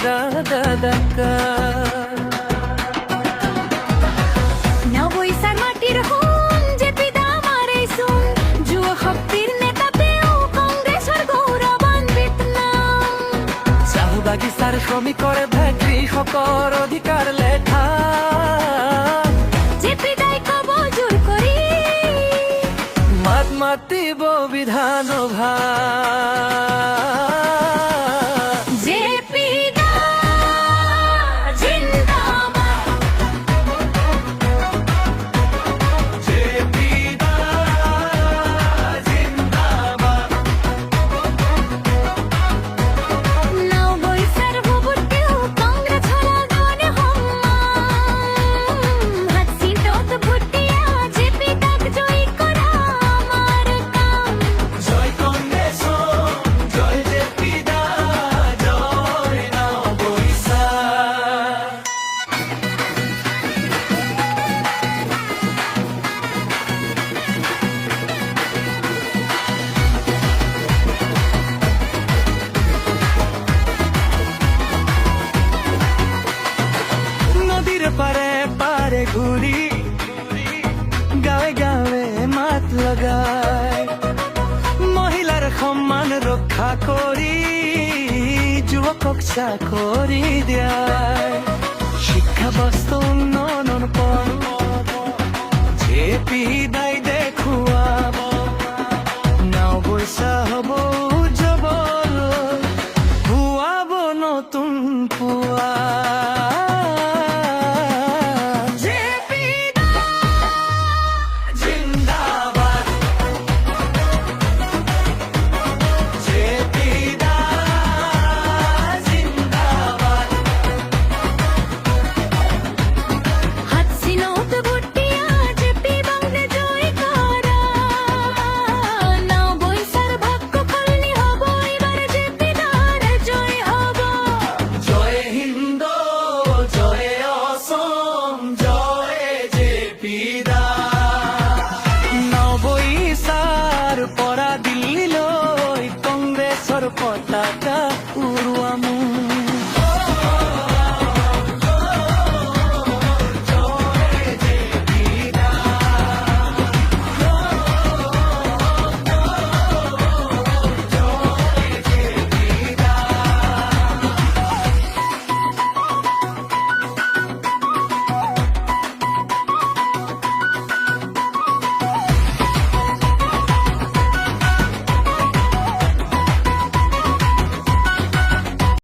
দাদা নবইসার মাটির হুন যে পিতা মারে শুন যুব শক্তির নেতা পেও কংগ্রেসের গৌরবান্বিত নাম চাহু বাগিচাৰ শ্ৰমিকৰ ভাতৃ শকৰ অধিকাৰ লেখা যে পিতাই কব জোৰ কৰি মাত মাতিব বিধান ভা পারে পারে ঘুরি গাঁৱে গাঁৱে মাত লগায় মহিলাৰ সন্মান ৰক্ষা কৰি যুৱকক চাকৰি দিয়ায় শিক্ষা বস্তু উন্নয়ন জেপি দাই দেখুৱাব নৱবৈচা হ'ব উজ্জ্বল হুৱাব নতুন পুৱা পৰা দিল্লীলৈ কংগ্ৰেছৰ পতাকা